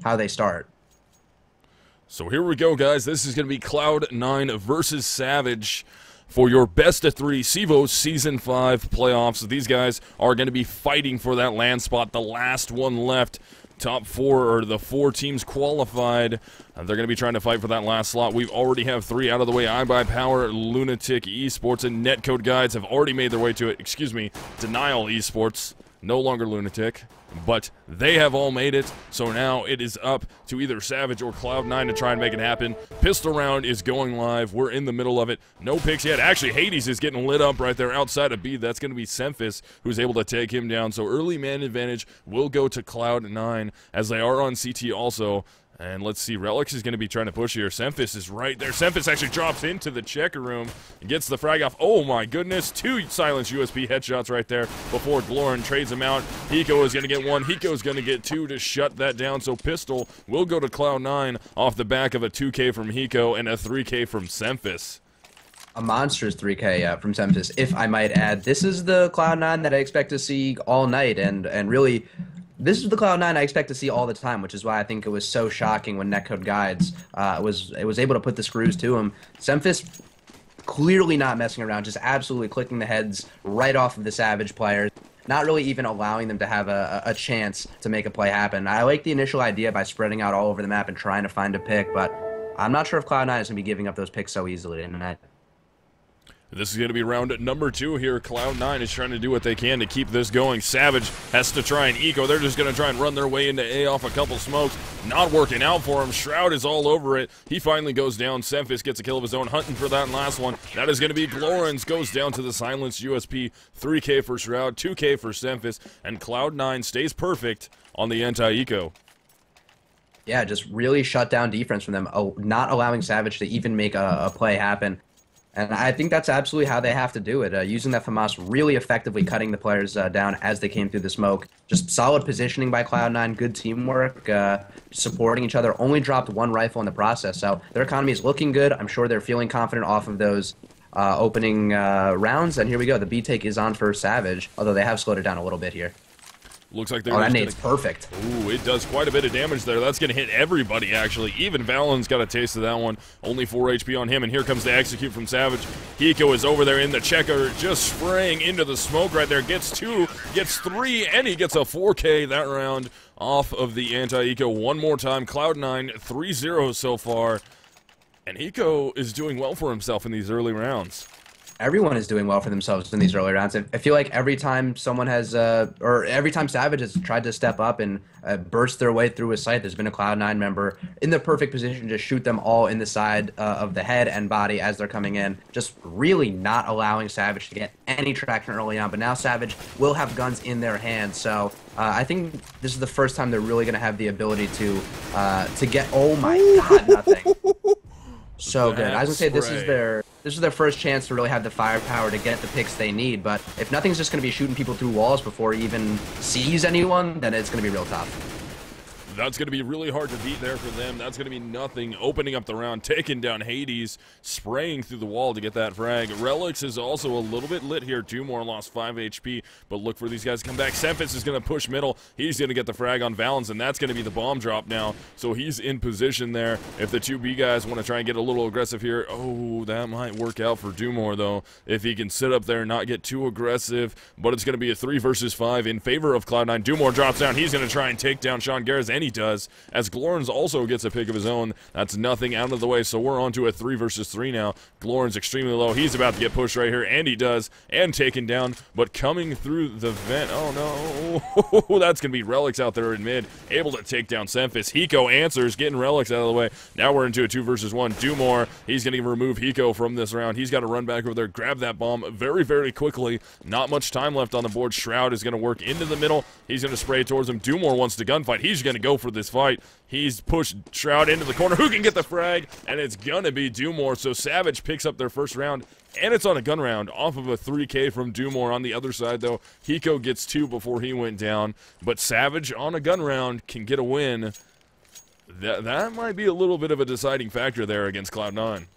how they start. So here we go, guys. This is going to be Cloud9 versus Savage for your best of 3 CEVO Season 5 playoffs. These guys are going to be fighting for that land spot, the last one left. Top 4, or the 4 teams qualified. They're going to be trying to fight for that last slot. We already have 3 out of the way. iBuyPower, Lunatic Esports, and Netcode Guides have already made their way to it. Excuse me, Denial Esports, no longer Lunatic. But they have all made it, so now it is up to either Savage or Cloud9 to try and make it happen. Pistol round is going live. We're in the middle of it. No picks yet. Actually, Hades is getting lit up right there outside of B. That's going to be Semphis, who's able to take him down. So early man advantage will go to Cloud9, as they are on CT also. And let's see, Relics is going to be trying to push here. Semphis is right there. Semphis actually drops into the checker room and gets the frag off. Oh my goodness, 2 silenced USP headshots right there before Glorin trades them out. Hiko is going to get 1. Hiko is going to get 2 to shut that down. So Pistol will go to Cloud9 off the back of a 2K from Hiko and a 3K from Semphis. A monstrous 3K from Semphis, if I might add. This is the Cloud9 that I expect to see all night, and really, this is the Cloud9 I expect to see all the time, which is why I think it was so shocking when Netcode Guides was able to put the screws to him. Semphis clearly not messing around, just absolutely clicking the heads right off of the Savage players, not really even allowing them to have a chance to make a play happen. I like the initial idea by spreading out all over the map and trying to find a pick, but I'm not sure if Cloud9 is going to be giving up those picks so easily tonight. This is going to be round number 2 here. Cloud9 is trying to do what they can to keep this going. Savage has to try and eco. They're just going to try and run their way into A off a couple smokes. Not working out for him. Shroud is all over it. He finally goes down. Semphis gets a kill of his own, hunting for that last one. That is going to be Glorins. Goes down to the silenced USP. 3K for Shroud, 2K for Semphis, and Cloud9 stays perfect on the anti-eco. Yeah, just really shut down defense from them, not allowing Savage to even make a play happen. And I think that's absolutely how they have to do it, using that FAMAS, really effectively cutting the players down as they came through the smoke. Just solid positioning by Cloud9, good teamwork, supporting each other. Only dropped 1 rifle in the process, so their economy is looking good. I'm sure they're feeling confident off of those opening rounds. And here we go. The B take is on for Savage, although they have slowed it down a little bit here. Looks like they that nade's perfect. Ooh, it does quite a bit of damage there. That's going to hit everybody, actually. Even Valen's got a taste of that one. Only 4 HP on him, and here comes the execute from Savage. Hiko is over there in the checker, just spraying into the smoke right there. Gets 2, gets 3, and he gets a 4K that round off of the anti-eco. One more time. Cloud9, 3-0 so far. And Hiko is doing well for himself in these early rounds. Everyone is doing well for themselves in these early rounds. I feel like every time someone has, or every time Savage has tried to step up and burst their way through a site, there's been a Cloud9 member in the perfect position to shoot them all in the side of the head and body as they're coming in. Just really not allowing Savage to get any traction early on. But now Savage will have guns in their hands, so I think this is the first time they're really going to have the ability to get. Oh my God, nothing. So good. I was gonna say this is their first chance to really have the firepower to get the picks they need. But if nothing's just gonna be shooting people through walls before he even sees anyone, then it's gonna be real tough. That's going to be really hard to beat there for them. That's going to be nothing. Opening up the round, taking down Hades, spraying through the wall to get that frag. Relics is also a little bit lit here. 2 more, lost 5 HP, but look for these guys to come back. Semphis is going to push middle. He's going to get the frag on Valens, and that's going to be the bomb drop now. So he's in position there. If the 2B guys want to try and get a little aggressive here, oh, that might work out for Dumore, though, if he can sit up there and not get too aggressive. But it's going to be a 3 versus 5 in favor of Cloud9. Dumore drops down. He's going to try and take down Sean Garris, and he does, as Glorins also gets a pick of his own. That's nothing out of the way, so we're on to a 3 versus 3 now. Glorins extremely low. He's about to get pushed right here, and he does, and taken down, but coming through the vent. Oh no, that's going to be Relics out there in mid, able to take down Semphis. Hiko answers, getting Relics out of the way. Now we're into a 2 versus 1. Dumore, he's going to remove Hiko from this round. He's got to run back over there, grab that bomb very, very quickly. Not much time left on the board. Shroud is going to work into the middle. He's going to spray towards him. Dumore wants to gunfight. He's going to go for this fight. He's pushed Shroud into the corner. Who can get the frag? And it's gonna be Dumore. So Savage picks up their first round, and it's on a gun round off of a 3K from Dumore. On the other side, though, Hiko gets 2 before he went down, but Savage on a gun round can get a win. That might be a little bit of a deciding factor there against Cloud9.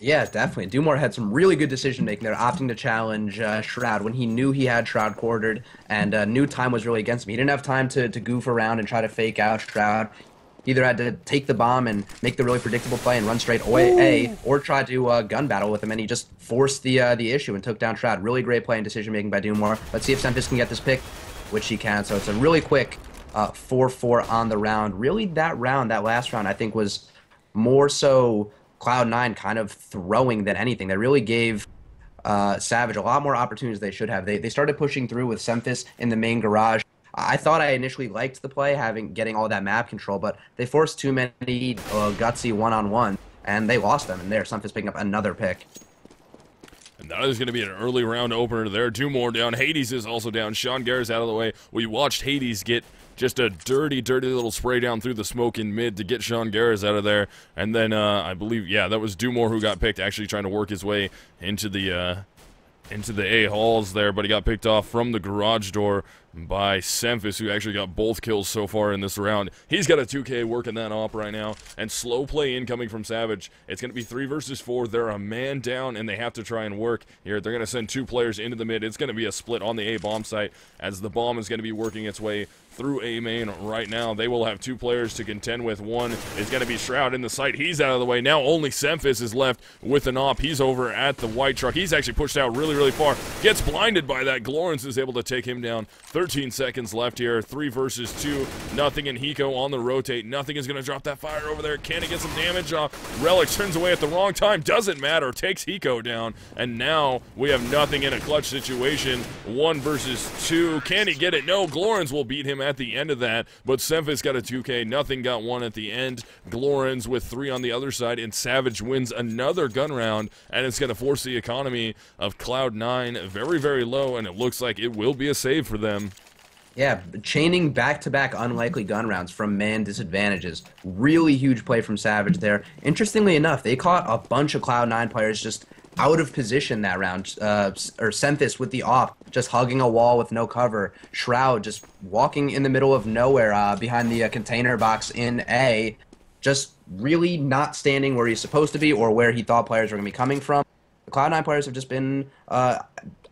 Yeah, definitely. Dumore had some really good decision-making there, opting to challenge Shroud when he knew he had Shroud quartered and knew time was really against him. He didn't have time to goof around and try to fake out Shroud. either had to take the bomb and make the really predictable play and run straight away, or try to gun battle with him, and he just forced the issue and took down Shroud. Really great play and decision making by Doomore. Let's see if Semphis can get this pick, which he can. So it's a really quick 4-4 on the round. Really, that last round, I think was more so Cloud9 kind of throwing than anything. They really gave Savage a lot more opportunities they should have. They started pushing through with Semphis in the main garage. I thought I initially liked the play, getting all that map control, but they forced too many gutsy one-on-one, and they lost them. And there, Semphis picking up another pick. And that is going to be an early round opener there. 2 more down. Hades is also down. Sean Garrett's out of the way. We watched Hades get just a dirty, dirty little spray down through the smoke in mid to get Sean Garrett out of there. And then I believe, yeah, that was Dumore who got picked, actually trying to work his way into the A halls there, but he got picked off from the garage door by Semphis, who actually got both kills so far in this round. He's got a 2K working that op right now, and slow play incoming from Savage. It's going to be 3 versus 4. They're a man down, and they have to try and work here. They're going to send 2 players into the mid. It's going to be a split on the A bomb site, as the bomb is going to be working its way through A main right now. They will have 2 players to contend with. One is going to be Shroud in the site. He's out of the way. Now only Semphis is left with an op. He's over at the white truck. He's actually pushed out really, really far. Gets blinded by that. Glorence is able to take him down. 13 seconds left here. 3 versus 2. Nothing, and Hiko on the rotate. Nothing is going to drop that fire over there. Can he get some damage off? Relic turns away at the wrong time. Doesn't matter. Takes Hiko down. And now we have nothing in a clutch situation. 1 versus 2. Can he get it? No. Glorence will beat him at the end of that, but Semphis got a 2K. Nothing got 1 at the end. Glorens with 3 on the other side, and Savage wins another gun round, and it's going to force the economy of Cloud9 very, very low, and it looks like it will be a save for them. Yeah, chaining back-to-back unlikely gun rounds from man disadvantages. Really huge play from Savage there. Interestingly enough, they caught a bunch of Cloud9 players just out of position that round, or Semphis with the op, just hugging a wall with no cover. Shroud just walking in the middle of nowhere behind the container box in A, just really not standing where he's supposed to be or where he thought players were going to be coming from. The Cloud9 players have just been, I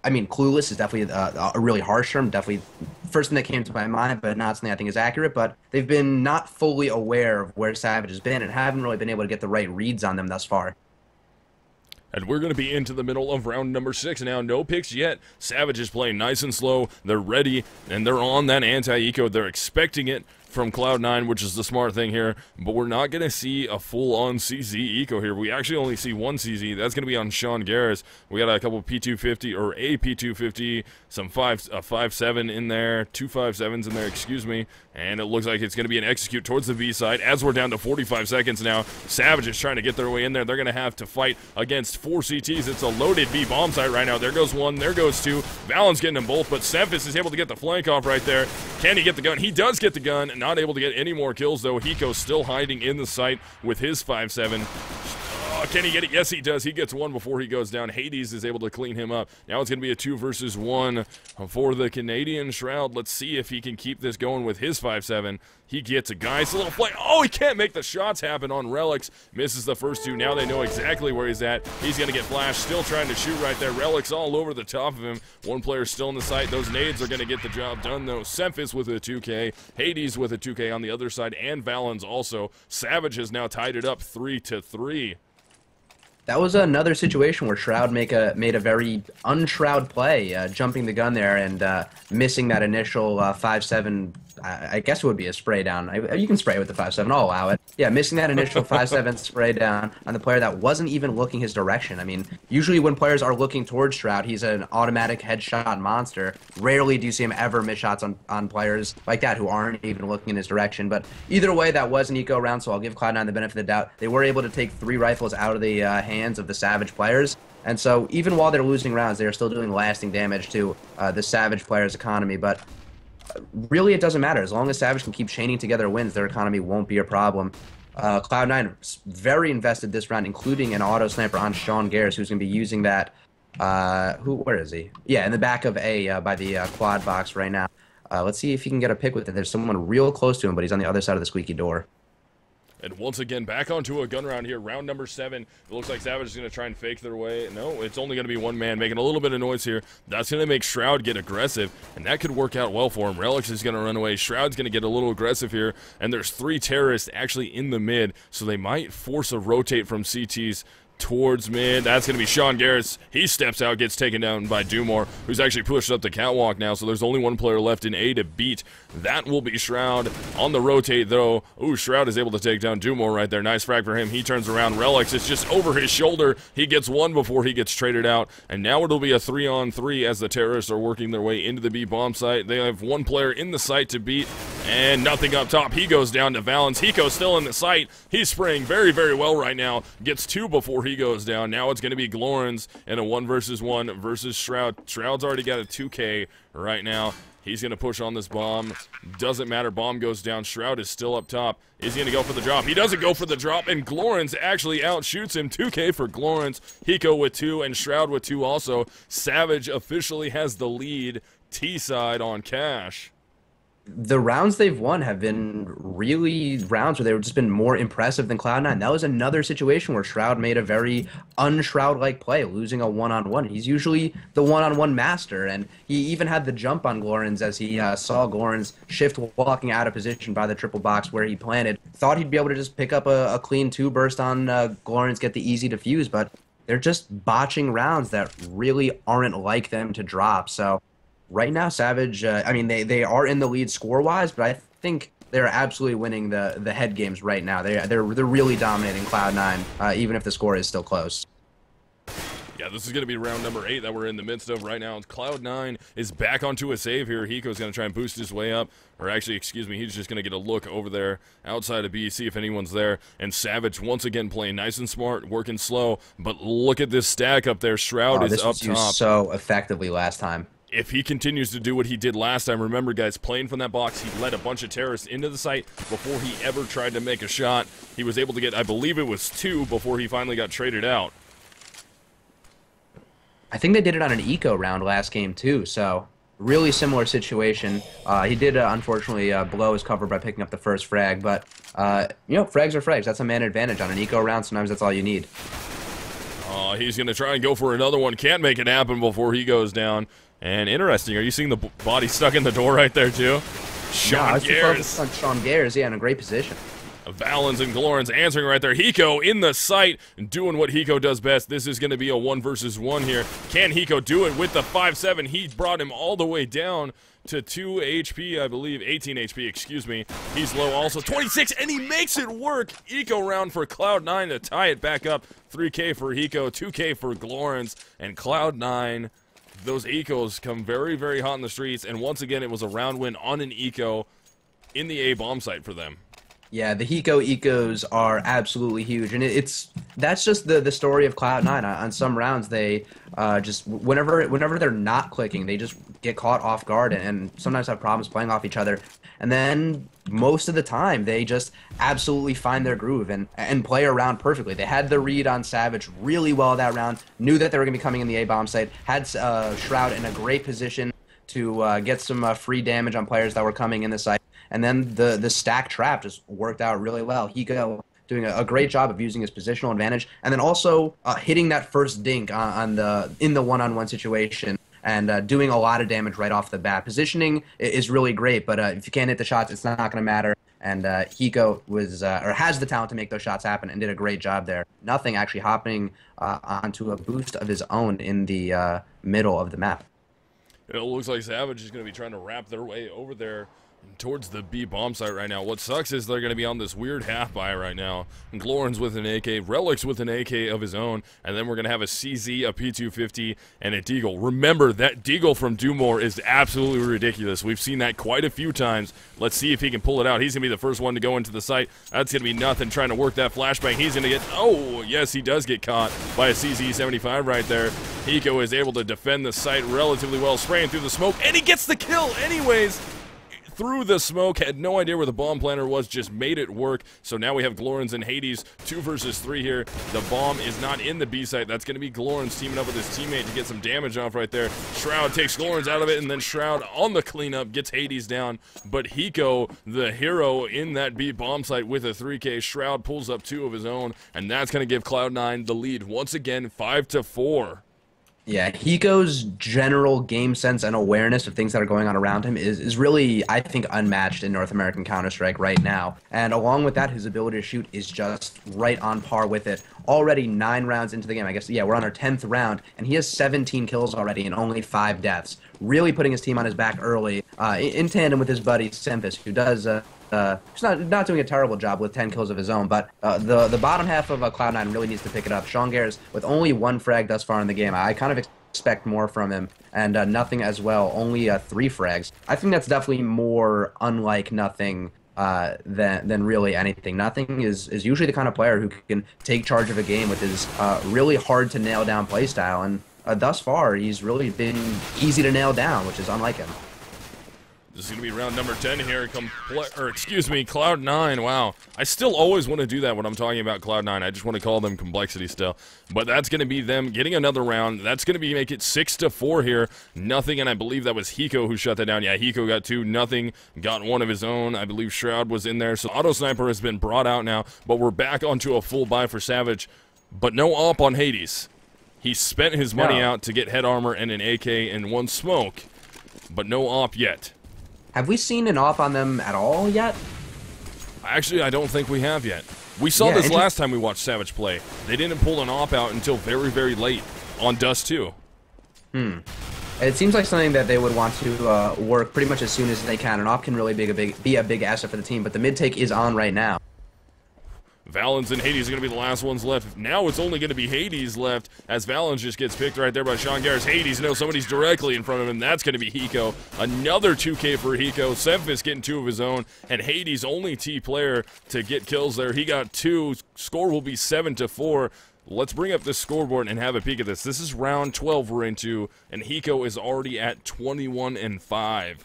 mean, clueless is definitely a really harsh term, definitely first thing that came to my mind, but not something I think is accurate, but they've been not fully aware of where Savage has been and haven't really been able to get the right reads on them thus far. And we're going to be into the middle of round number 6 now. No picks yet. Savage is playing nice and slow. They're ready, and they're on that anti-eco. They're expecting it from Cloud9, which is the smart thing here, but we're not going to see a full-on CZ eco here. We actually only see 1 CZ. That's going to be on Sean Garris. We got a couple P250, or a P250, some 5.7 in there, 2.57s in there, excuse me, and it looks like it's going to be an execute towards the B side as we're down to 45 seconds now. Savage is trying to get their way in there. They're going to have to fight against 4 CTs. It's a loaded B bomb site right now. There goes 1, there goes 2. Valen's getting them both, but Semphis is able to get the flank off right there. Can he get the gun? He does get the gun. Not able to get any more kills, though. Hiko's still hiding in the site with his 5.7. Can he get it? Yes, he does. He gets 1 before he goes down. Hades is able to clean him up. Now it's going to be a 2 versus 1 for the Canadian Shroud. Let's see if he can keep this going with his 5.7. He gets a nice little play. Oh, he can't make the shots happen on Relics. Misses the first 2. Now they know exactly where he's at. He's going to get flashed. Still trying to shoot right there. Relics all over the top of him. 1 player still in the site. Those nades are going to get the job done, though. Semphis with a 2K. Hades with a 2K on the other side. And Valens also. Savage has now tied it up 3-3. That was another situation where Shroud made a very un-Shroud play, jumping the gun there and missing that initial 5.7. I guess it would be a spray down. You can spray with the 5.7. I'll allow it. Yeah, missing that initial 5.7 spray down on the player that wasn't even looking his direction. I mean, usually when players are looking towards Shroud, he's an automatic headshot monster. Rarely do you see him ever miss shots on players like that who aren't even looking in his direction. But either way, that was an eco round, so I'll give Cloud9 the benefit of the doubt. They were able to take 3 rifles out of the hands of the Savage players. And so even while they're losing rounds, they're still doing lasting damage to the Savage players' economy. But really, it doesn't matter. As long as Savage can keep chaining together wins, their economy won't be a problem. Cloud9 very invested this round, including an auto sniper on Sean Garris, who's going to be using that. Where is he? Yeah, in the back of A by the quad box right now. Let's see if he can get a pick with it. There's someone real close to him, but he's on the other side of the squeaky door. And once again, back onto a gun round here, round number 7. It looks like Savage is going to try and fake their way. No, it's only going to be one man making a little bit of noise here. That's going to make Shroud get aggressive, and that could work out well for him. Relics is going to run away. Shroud's going to get a little aggressive here, and there's 3 terrorists actually in the mid, so they might force a rotate from CT's towards mid. That's going to be Sean Garris. He steps out, gets taken down by Dumore, who's actually pushed up the catwalk now, so there's only one player left in A to beat. That will be Shroud. On the rotate, though, ooh, Shroud is able to take down Dumore right there. Nice frag for him. He turns around. Relics is just over his shoulder. He gets one before he gets traded out, and now it'll be a 3-on-3 as the terrorists are working their way into the B bomb site. They have one player in the site to beat, and nothing up top. He goes down to Valens. Hiko's still in the site. He's spraying very, very well right now. Gets 2 before he goes down. Now it's going to be Glorens in a 1-versus-1 versus Shroud. Shroud's already got a 2K right now. He's going to push on this bomb. Doesn't matter. Bomb goes down. Shroud is still up top. Is he going to go for the drop? He doesn't go for the drop, and Glorens actually outshoots him. 2K for Glorens. Hiko with 2, and Shroud with 2 also. Savage officially has the lead T-side on Cash. The rounds they've won have been really rounds where they've just been more impressive than Cloud9. That was another situation where Shroud made a very un-Shroud-like play, losing a one-on-one. He's usually the one-on-one master, and he even had the jump on Glorens as he saw Glorens shift walking out of position by the triple box where he planted. Thought he'd be able to just pick up a clean 2-burst on Glorens, get the easy defuse, but they're just botching rounds that really aren't like them to drop. So right now, Savage, I mean, they are in the lead score-wise, but I think they're absolutely winning the head games right now. They're really dominating Cloud9, even if the score is still close. Yeah, this is going to be round number 8 that we're in the midst of right now. Cloud9 is back onto a save here. Hiko's going to try and boost his way up. Or actually, excuse me, he's just going to get a look over there outside of B, see if anyone's there. And Savage once again playing nice and smart, working slow. But look at this stack up there. Shroud is up top. This was used so effectively last time. If he continues to do what he did last time, remember, guys, playing from that box, he led a bunch of terrorists into the site before he ever tried to make a shot. He was able to get, I believe it was 2 before he finally got traded out. I think they did it on an eco round last game, too, so really similar situation. He did, unfortunately, blow his cover by picking up the first frag, but, you know, frags are frags. That's a man advantage on an eco round. Sometimes that's all you need. He's going to try and go for another one. Can't make it happen before he goes down. And interesting, are you seeing the body stuck in the door right there, too? Sean Garris. On Sean Garris, yeah, in a great position. Valens and Glorens answering right there. Hiko in the sight, doing what Hiko does best. This is going to be a 1-versus-1 here. Can Hiko do it with the 5-7? He brought him all the way down to 2 HP, I believe. 18 HP, excuse me. He's low also. 26, and he makes it work. Eco round for Cloud9 to tie it back up. 3K for Hiko, 2K for Glorens, and Cloud9. Those ecos come very, very hot in the streets, and once again, it was a round win on an eco in the A bomb site for them. Yeah, the Hiko ecos are absolutely huge, and that's just the story of Cloud9. On some rounds, they just whenever they're not clicking, they just get caught off guard and sometimes have problems playing off each other. And then most of the time, they just absolutely find their groove and play around perfectly. They had the read on Savage really well that round, knew that they were going to be coming in the A bomb site, had Shroud in a great position to get some free damage on players that were coming in the site. And then the stack trap just worked out really well. Hiko doing a great job of using his positional advantage, and then also hitting that first dink in the one-on-one situation and doing a lot of damage right off the bat. Positioning is really great, but if you can't hit the shots, it's not going to matter. And Hiko has the talent to make those shots happen and did a great job there. Nothing actually hopping onto a boost of his own in the middle of the map. It looks like Savage is going to be trying to wrap their way over there towards the B bomb site right now. What sucks is they're going to be on this weird half buy right now. Glorens with an AK, Relics with an AK of his own, and then we're going to have a CZ, a P250, and a Deagle. Remember, that Deagle from Dumore is absolutely ridiculous. We've seen that quite a few times. Let's see if he can pull it out. He's going to be the first one to go into the site. That's going to be nothing trying to work that flashbang. He's going to get, oh, yes, he does get caught by a CZ-75 right there. Hiko is able to defend the site relatively well, spraying through the smoke, and he gets the kill anyways. through the smoke, had no idea where the bomb planter was, just made it work. So now we have Glorens and Hades, 2 versus 3 here. The bomb is not in the B site. That's going to be Glorens teaming up with his teammate to get some damage off right there. Shroud takes Glorens out of it, and then Shroud on the cleanup gets Hades down. But Hiko, the hero in that B bomb site with a 3K, Shroud pulls up 2 of his own, and that's going to give Cloud9 the lead once again, 5-4. Yeah, Hiko's general game sense and awareness of things that are going on around him is really, I think, unmatched in North American Counter-Strike right now. And along with that, his ability to shoot is just right on par with it. Already 9 rounds into the game, I guess, yeah, we're on our 10th round, and he has 17 kills already and only 5 deaths. Really putting his team on his back early, in tandem with his buddy Semphis, who does... he's not doing a terrible job with 10 kills of his own, but the bottom half of Cloud9 really needs to pick it up. Sean Gares, with only 1 frag thus far in the game, I kind of expect more from him, and nothing as well, only 3 frags. I think that's definitely more unlike nothing than really anything. Nothing is usually the kind of player who can take charge of a game with his really hard to nail down play style, and thus far he's really been easy to nail down, which is unlike him. This is going to be round number 10 here. Cloud9. Wow. I still always want to do that when I'm talking about Cloud9. I just want to call them complexity still. But that's going to be them getting another round. That's going to make it 6-4 here. Nothing, and I believe that was Hiko who shut that down. Yeah, Hiko got 2. Nothing got 1 of his own. I believe Shroud was in there. So Auto Sniper has been brought out now. But we're back onto a full buy for Savage. But no op on Hades. He spent his money out to get head armor and an AK and 1 smoke. But no op yet. Have we seen an op on them at all yet? Actually, I don't think we have yet. We saw this last time we watched Savage play. They didn't pull an op out until very, very late on Dust 2. It seems like something that they would want to work pretty much as soon as they can. An op can really be a big asset for the team, but the mid take is on right now. Valens and Hades are going to be the last ones left. Now it's only going to be Hades left as Valens just gets picked right there by Sean Gares. Hades knows somebody's directly in front of him. That's going to be Hiko. Another 2K for Hiko. Semphis getting 2 of his own. And Hades, only T player to get kills there. He got 2. Score will be 7-4. Let's bring up this scoreboard and have a peek at this. This is round 12 we're into, and Hiko is already at 21-5.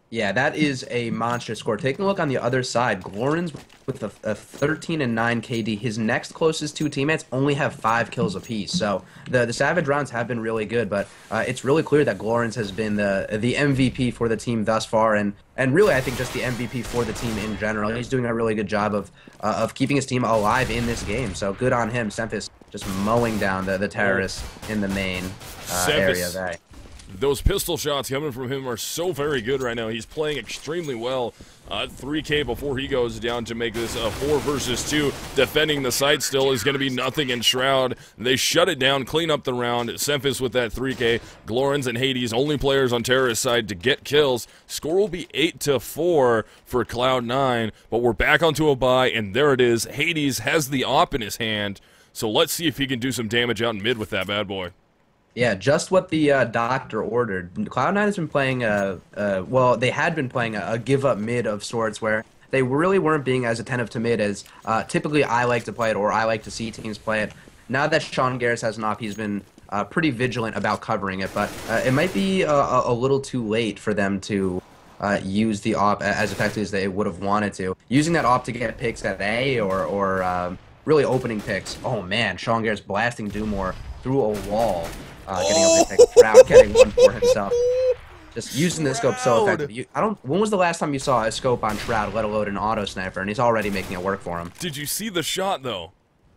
Yeah, that is a monstrous score. Taking a look on the other side, Glorens with a 13-9 KD. His next closest 2 teammates only have 5 kills apiece. So the Savage rounds have been really good, but it's really clear that Glorens has been the MVP for the team thus far, and really I think just the MVP for the team in general. He's doing a really good job of keeping his team alive in this game. So good on him. Semphis just mowing down the terrorists in the main area there. Those pistol shots coming from him are so very good right now. He's playing extremely well. 3K before he goes down to make this a 4 versus 2. Defending the site still is going to be nothing in Shroud. They shut it down, clean up the round. Semphis with that 3K. Glorens and Hades, only players on Terrorist side to get kills. Score will be 8-4 for Cloud9, but we're back onto a bye, and there it is. Hades has the op in his hand, so let's see if he can do some damage out in mid with that bad boy. Yeah, just what the doctor ordered. Cloud9 has been playing well, they had been playing a give-up mid of sorts where they really weren't being as attentive to mid as typically I like to play it or I like to see teams play it. Now that Sean Gares has an op, he's been pretty vigilant about covering it, but it might be a little too late for them to use the op as effectively as they would have wanted to. Using that op to get picks at A or really opening picks. Oh man, Sean Gares blasting Dumore through a wall. Getting a pick, Shroud getting 1 for himself. Just using the scope so effectively. When was the last time you saw a scope on Shroud, let alone an auto sniper? And he's already making it work for him. Did you see the shot though?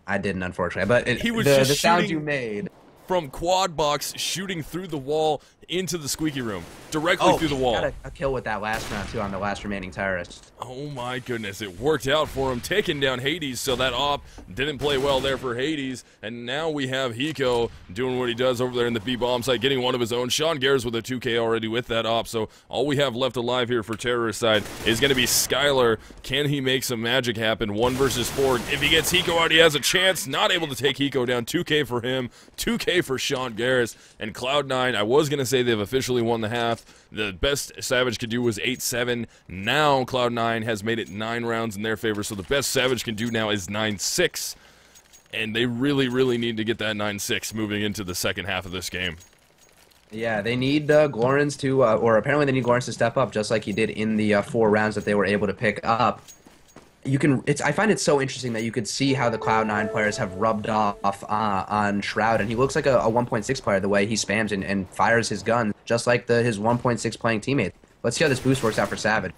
I didn't, unfortunately. But he was the just sound you made from quad box, shooting through the wall into the squeaky room, directly through the wall. Got a kill with that last round too on the last remaining terrorist. Oh my goodness, it worked out for him, taking down Hades, so that op didn't play well there for Hades, and now we have Hiko doing what he does over there in the B bomb site, getting 1 of his own. Sean Gares with a 2K already with that op, so all we have left alive here for terrorist side is going to be Skylar. Can he make some magic happen? 1 versus 4. If he gets Hiko out, he has a chance. Not able to take Hiko down. 2K for him, 2K for Sean Gares, and Cloud9, I was going to say they've officially won the half. The best Savage could do was 8-7. Now Cloud9 has made it 9 rounds in their favor, so the best Savage can do now is 9-6. And they really, really need to get that 9-6 moving into the second half of this game. Yeah, they need Glorens to, or apparently they need Glorens to step up, just like he did in the 4 rounds that they were able to pick up. I find it so interesting that you could see how the Cloud9 players have rubbed off on Shroud, and he looks like a 1.6 player the way he spams and fires his gun, just like his 1.6 playing teammate. Let's see how this boost works out for Savage.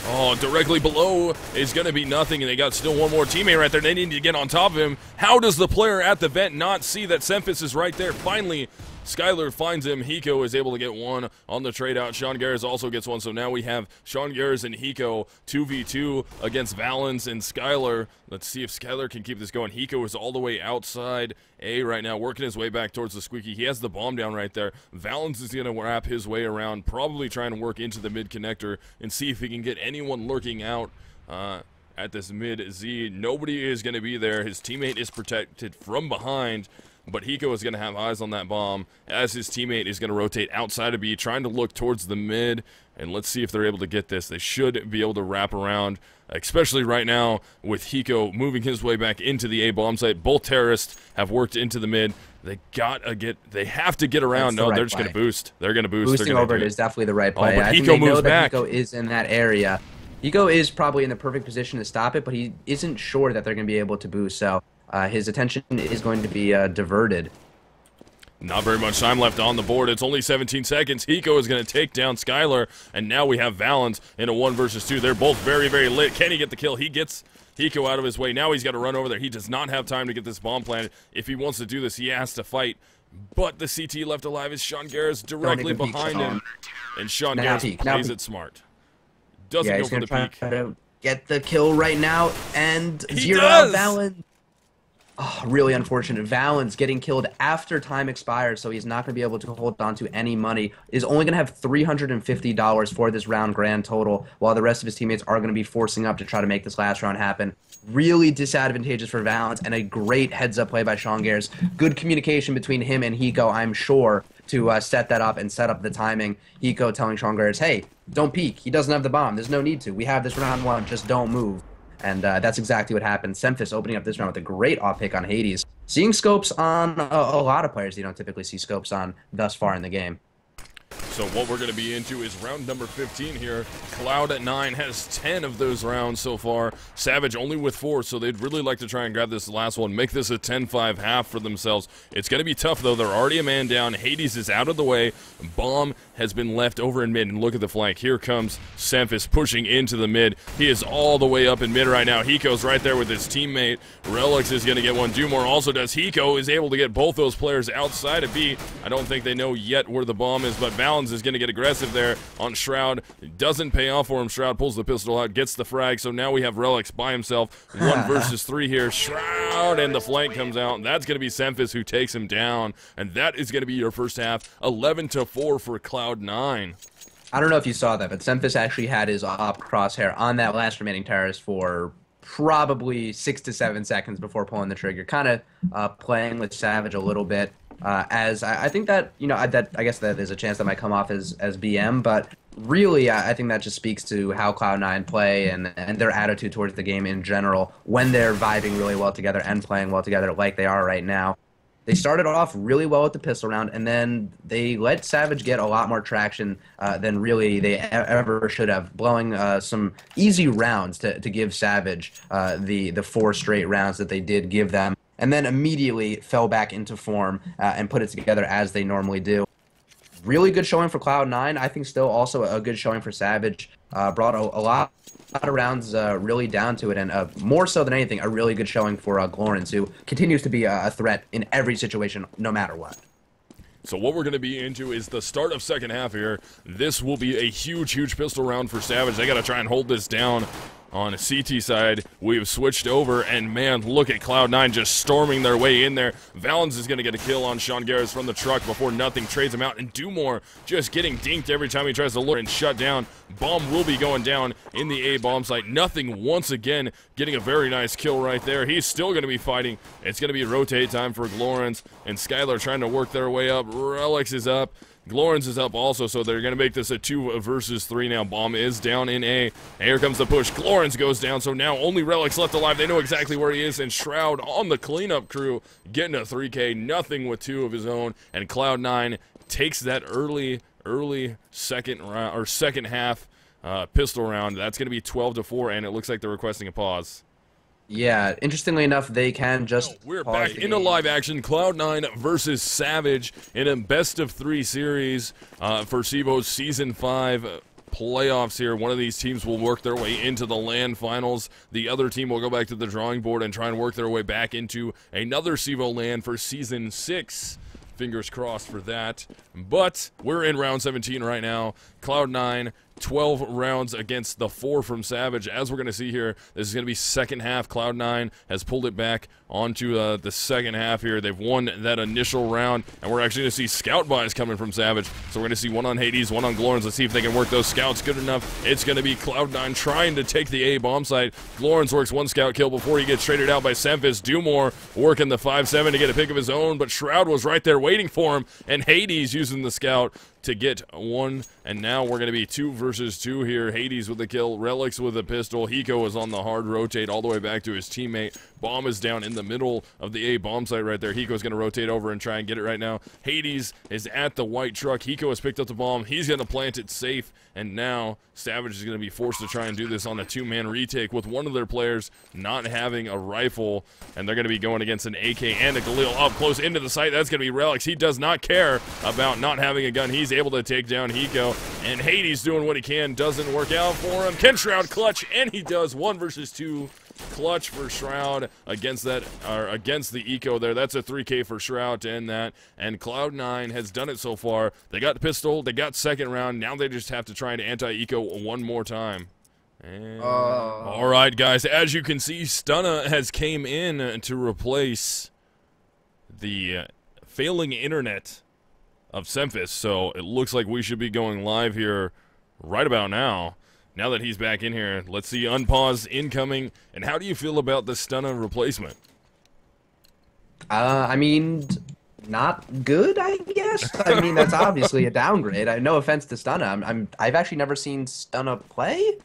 Oh, directly below is going to be nothing, and they got still one more teammate right there. They need to get on top of him. How does the player at the vent not see that Semphis is right there? Finally, Skylar finds him. Hiko is able to get one on the trade out. Sean Garris also gets one. So now we have Sean Garris and Hiko 2v2 against Valens and Skylar. Let's see if Skylar can keep this going. Hiko is all the way outside A right now, working his way back towards the squeaky. He has the bomb down right there. Valens is going to wrap his way around, probably trying to work into the mid connector and see if he can get anyone lurking out at this mid Z. Nobody is going to be there. His teammate is protected from behind. But Hiko is going to have eyes on that bomb as his teammate is going to rotate outside of B, trying to look towards the mid. And let's see if they're able to get this. They should be able to wrap around, especially right now with Hiko moving his way back into the A bomb site. Both terrorists have worked into the mid. They have to get around. No, they're just going to boost. They're going to boost. Boosting over it is definitely the right play. Oh, but Hiko moves back. Hiko is in that area. Hiko is probably in the perfect position to stop it, but he isn't sure that they're going to be able to boost. So his attention is going to be diverted. Not very much time left on the board. It's only 17 seconds. Hiko is going to take down Skylar, and now we have Valens in a 1 versus 2. They're both very, very lit. Can he get the kill? He gets Hiko out of his way. Now he's got to run over there. He does not have time to get this bomb planted. If he wants to do this, he has to fight. But the CT left alive is Sean Garris directly behind him. And Sean Garris plays it smart. Doesn't go for the peek. Try to get the kill right now, and he 0 does! Valens. Oh, really unfortunate. Valens getting killed after time expires, so he's not going to be able to hold on to any money. Is only going to have $350 for this round grand total, while the rest of his teammates are going to be forcing up to try to make this last round happen. Really disadvantageous for Valens, and a great heads-up play by Sean Garris. Good communication between him and Hiko, I'm sure, to set that up and set up the timing. Hiko telling Sean Garris, hey, don't peek. He doesn't have the bomb. There's no need to. We have this round 1. Just don't move. And that's exactly what happened. Semphis opening up this round with a great off pick on Hades. Seeing scopes on a lot of players you don't typically see scopes on thus far in the game. So what we're going to be into is round number 15 here. Cloud9 has 10 of those rounds so far. Savage only with 4, so they'd really like to try and grab this last one, make this a 10-5 half for themselves. It's going to be tough, though. They're already a man down. Hades is out of the way. Bomb has been left over in mid, and look at the flank. Here comes Semphis pushing into the mid. He is all the way up in mid right now. Hiko's right there with his teammate. Relix is going to get one. Dumore also does. Hiko is able to get both those players outside of B. I don't think they know yet where the bomb is, but Valens is going to get aggressive there on Shroud. It doesn't pay off for him. Shroud pulls the pistol out, gets the frag, so now we have Relix by himself. 1 versus 3 here. Shroud, and the flank comes out, and that's going to be Semphis who takes him down, and that is going to be your first half. 11-4 for Cloud9. I don't know if you saw that, but Semphis actually had his op crosshair on that last remaining terrorist for probably 6 to 7 seconds before pulling the trigger. Kind of playing with Savage a little bit. As I think that, you know, I guess that there's a chance that might come off as BM, but really I think that just speaks to how Cloud9 play and their attitude towards the game in general when they're vibing really well together and playing well together like they are right now. They started off really well with the pistol round, and then they let Savage get a lot more traction than really they ever should have, blowing some easy rounds to give Savage the 4 straight rounds that they did give them, and then immediately fell back into form and put it together as they normally do. Really good showing for Cloud9. I think still also a good showing for Savage. Brought a lot of rounds really down to it, and more so than anything, a really good showing for Glorens, who continues to be a threat in every situation, no matter what. So what we're going to be into is the start of second half here. This will be a huge, huge pistol round for Savage. They got to try and hold this down. On CT side, we've switched over, and man, look at Cloud9 just storming their way in there. Valens is going to get a kill on Sean Garris from the truck before nothing trades him out, and Dumore just getting dinked every time he tries to lure and shut down. Bomb will be going down in the A bomb site. Nothing once again getting a very nice kill right there. He's still going to be fighting. It's going to be rotate time for Glorens, and Skylar trying to work their way up. Relix is up. Glorens is up also, so they're going to make this a 2 versus 3 now. Bomb is down in A. And here comes the push. Glorens goes down, so now only Relix left alive. They know exactly where he is, and Shroud on the cleanup crew getting a 3K. Nothing with 2 of his own, and Cloud9 takes that early second round or second half pistol round. That's going to be 12-4, and it looks like they're requesting a pause. Yeah, interestingly enough, they can just We're pause back the into game. live action. Cloud9 versus Savage in a best-of-3 series for CEVO's Season 5 playoffs here. One of these teams will work their way into the LAN finals. The other team will go back to the drawing board and try and work their way back into another CEVO LAN for Season 6. Fingers crossed for that. But we're in round 17 right now. Cloud9, 12 rounds against the 4 from Savage. As we're going to see here, this is going to be second half. Cloud9 has pulled it back onto the second half here. They've won that initial round, and we're actually going to see scout buys coming from Savage. So we're going to see one on Hades, one on Glorens. Let's see if they can work those scouts good enough. It's going to be Cloud9 trying to take the A bomb site. Glorens works one scout kill before he gets traded out by Semphis. Dumore working the 5-7 to get a pick of his own, but Shroud was right there waiting for him, and Hades using the scout to get one, and now we're going to be 2 versus 2 here. Hades with the kill, Relics with a pistol, Hiko is on the hard rotate all the way back to his teammate. Bomb is down in the middle of the A bomb site right there. Hiko's going to rotate over and try and get it right now. Hades is at the white truck. Hiko has picked up the bomb. He's going to plant it safe, and now Savage is going to be forced to try and do this on a 2-man retake with one of their players not having a rifle, and they're going to be going against an AK and a Galil up close into the site. That's going to be Relics. He does not care about not having a gun. He's able to take down Hiko, and Hades doing what he can. Doesn't work out for him. Can Shroud clutch? And he does. 1 versus 2 clutch for Shroud against that, or against the eco there. That's a 3K for Shroud to end that, and Cloud9 has done it so far. They got the pistol, they got second round, now they just have to try and anti-eco one more time. And, all right, guys, as you can see, Stunna has came in to replace the failing internet of Semphis, so it looks like we should be going live here right about now. Now that he's back in here, let's see unpause incoming. And how do you feel about the Stunna replacement? I mean, not good, I guess. I mean, that's obviously a downgrade. No offense to Stunna. I've actually never seen Stunna play.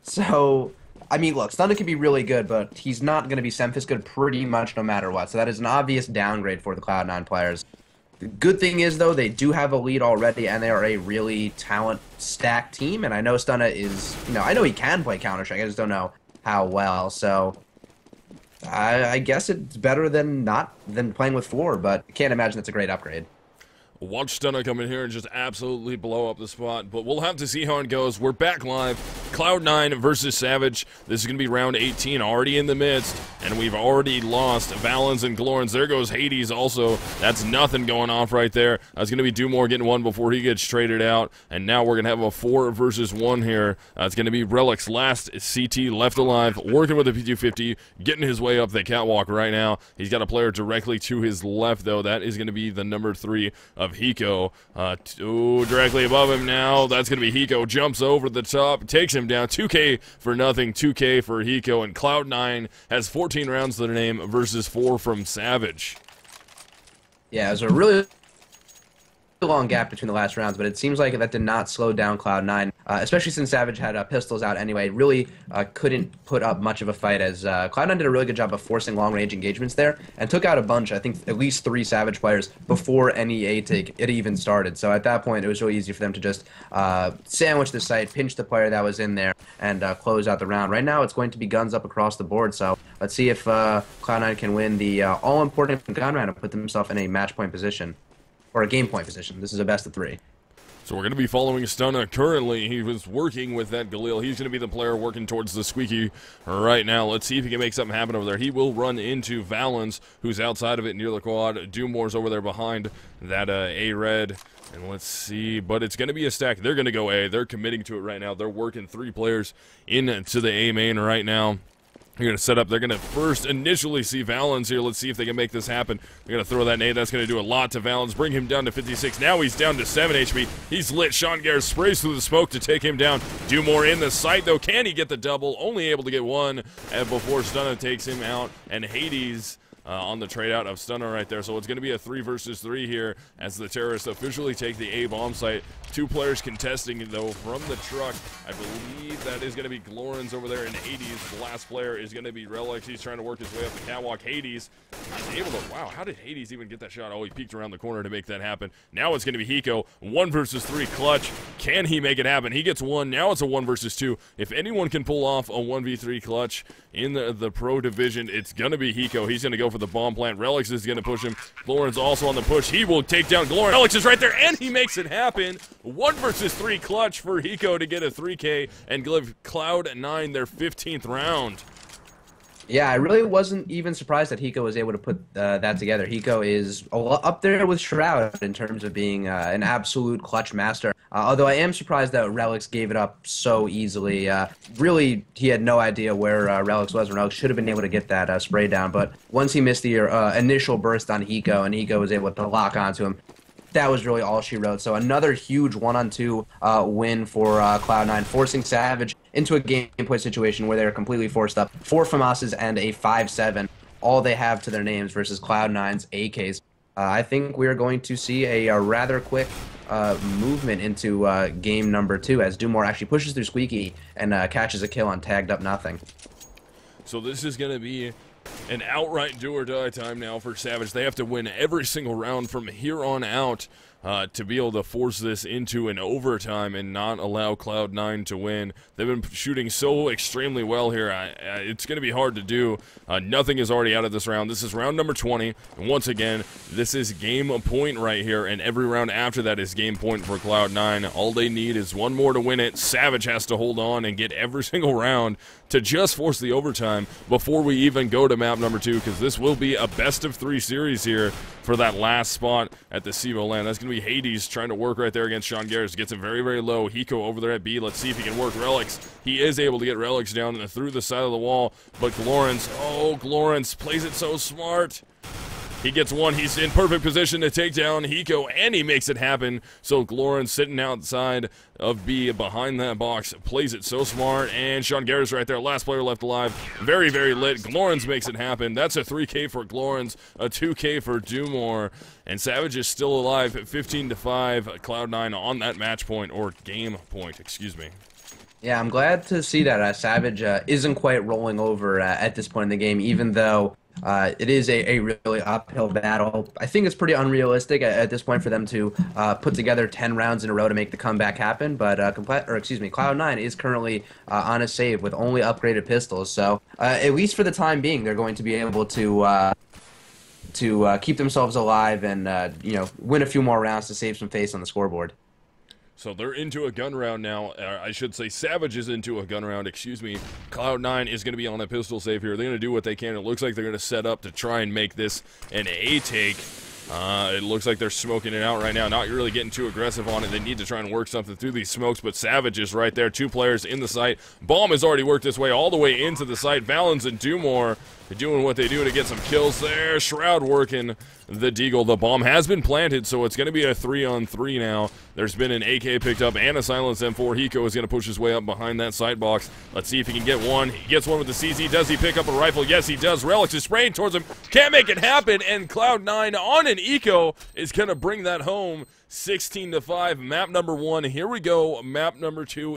So, I mean, look, Stunna can be really good, but he's not going to be Semphis good pretty much no matter what. So that is an obvious downgrade for the Cloud9 players. The good thing is, though, they do have a lead already, and they are a really talent-stacked team. And I know Stunna is, I know he can play Counter-Strike. I just don't know how well. So I guess it's better than playing with 4, but I can't imagine it's a great upgrade. Watch Stunna come in here and just absolutely blow up the spot, but we'll have to see how it goes. We're back live. Cloud9 versus Savage. This is going to be round 18, already in the midst, and we've already lost Valens and Glorens. There goes Hades also. That's nothing going off right there. That's going to be Dumore getting one before he gets traded out, and now we're going to have a 4 versus 1 here. It's going to be Relics, last CT left alive, working with the P250, getting his way up the catwalk right now. He's got a player directly to his left, though. That is going to be the number 3 of Hiko. Directly above him now. That's going to be Hiko. Jumps over the top, takes him down. 2K for nothing. 2K for Hiko. And Cloud9 has 14 rounds to their name versus 4 from Savage. Yeah, it was a really long gap between the last rounds, but it seems like that did not slow down Cloud9, especially since Savage had pistols out anyway. Really couldn't put up much of a fight, as Cloud9 did a really good job of forcing long-range engagements there and took out a bunch, I think at least 3 Savage players before any A-take it even started. So at that point, it was really easy for them to just sandwich the site, pinch the player that was in there, and close out the round. Right now, it's going to be guns up across the board, so let's see if Cloud9 can win the all-important gun round and put themselves in a match point position. Or a game point position. This is a best of 3. So we're going to be following Stunna currently. He was working with that Galil. He's going to be the player working towards the squeaky right now. Let's see if he can make something happen over there. He will run into Valens, who's outside of it near the quad. Dumore's over there behind that A-red. And let's see, but it's going to be a stack. They're going to go A. They're committing to it right now. They're working 3 players into the A main right now. They're going to set up. They're going to first initially see Valens here. Let's see if they can make this happen. They're going to throw that nade. That's going to do a lot to Valens. Bring him down to 56. Now he's down to 7 HP. He's lit. Sean Garrett sprays through the smoke to take him down. Dumore in the sight, though. Can he get the double? Only able to get 1 before Stunna takes him out. And Hades on the trade out of Stunner right there. So it's going to be a 3 versus 3 here as the terrorists officially take the A bomb site. 2 players contesting though from the truck. I believe that is going to be Glorens over there in Hades. The last player is going to be Relix. He's trying to work his way up the catwalk. Hades is able to, wow, how did Hades even get that shot? Oh, he peeked around the corner to make that happen. Now it's going to be Hiko. 1 versus 3 clutch. Can he make it happen? He gets 1. Now it's a 1 versus 2. If anyone can pull off a 1v3 clutch in the pro division, it's going to be Hiko. He's going to go for the bomb plant. Relix is going to push him. Glorens also on the push. He will take down Glorens. Relix is right there, and he makes it happen. 1 versus 3 clutch for Hiko to get a 3K and give Cloud9 their 15th round. Yeah, I really wasn't even surprised that Hiko was able to put that together. Hiko is up there with Shroud in terms of being an absolute clutch master. Although I am surprised that Relix gave it up so easily. Really, he had no idea where Relix was, and Relix should have been able to get that spray down. But once he missed the initial burst on Hiko, and Hiko was able to lock onto him, that was really all she wrote. So another huge 1-on-2 win for Cloud9, forcing Savage into a game point situation where they're completely forced up. 4 FAMASes and a 5-7, all they have to their names versus Cloud9's AKs. I think we're going to see a rather quick movement into game number 2 as Dumore actually pushes through Squeaky and catches a kill on tagged up nothing. So this is going to be an outright do-or-die time now for Savage. They have to win every single round from here on out to be able to force this into an overtime and not allow Cloud9 to win. They've been shooting so extremely well here. It's going to be hard to do. Nothing is already out of this round. This is round number 20. And once again, this is game point right here, and every round after that is game point for Cloud9. All they need is 1 more to win it. Savage has to hold on and get every single round to just force the overtime before we even go to map number 2, because this will be a best-of-3 series here for that last spot at the CEVO land. That's going to be Hades trying to work right there against Sean Garris. Gets him very, very low. Hiko over there at B. Let's see if he can work Relix. He is able to get Relix down and through the side of the wall, but Glorens, oh, Glorens plays it so smart. He gets 1. He's in perfect position to take down Hiko, and he makes it happen. So Glorens sitting outside of B behind that box plays it so smart. And Sean Garris right there, last player left alive. Very, very lit. Glorens makes it happen. That's a 3K for Glorens, a 2K for Dumore. And Savage is still alive at 15-5. Cloud9 on that match point, or game point, excuse me. Yeah, I'm glad to see that Savage isn't quite rolling over at this point in the game, even though it is a really uphill battle. I think it's pretty unrealistic at this point for them to put together 10 rounds in a row to make the comeback happen. But Cloud9 is currently on a save with only upgraded pistols. So at least for the time being, they're going to be able to keep themselves alive and win a few more rounds to save some face on the scoreboard. So they're into a gun round now. I should say Savage is into a gun round, excuse me. Cloud9 is going to be on a pistol save here. They're going to do what they can. It looks like they're going to set up to try and make this an A take. It looks like they're smoking it out right now, not really getting too aggressive on it. They need to try and work something through these smokes, but Savage is right there. 2 players in the site. Bomb has already worked this way all the way into the site. Valens and Dumore doing what they do to get some kills there. Shroud working the deagle. The bomb has been planted, so it's going to be a 3-on-3 now. There's been an AK picked up and a silenced M4. Hiko is going to push his way up behind that sight box. Let's see if he can get one. He gets one with the CZ. Does he pick up a rifle? Yes, he does. Relix is spraying towards him. Can't make it happen, and Cloud9 on an eco is going to bring that home. 16-5. Map number 1. Here we go. Map number 2.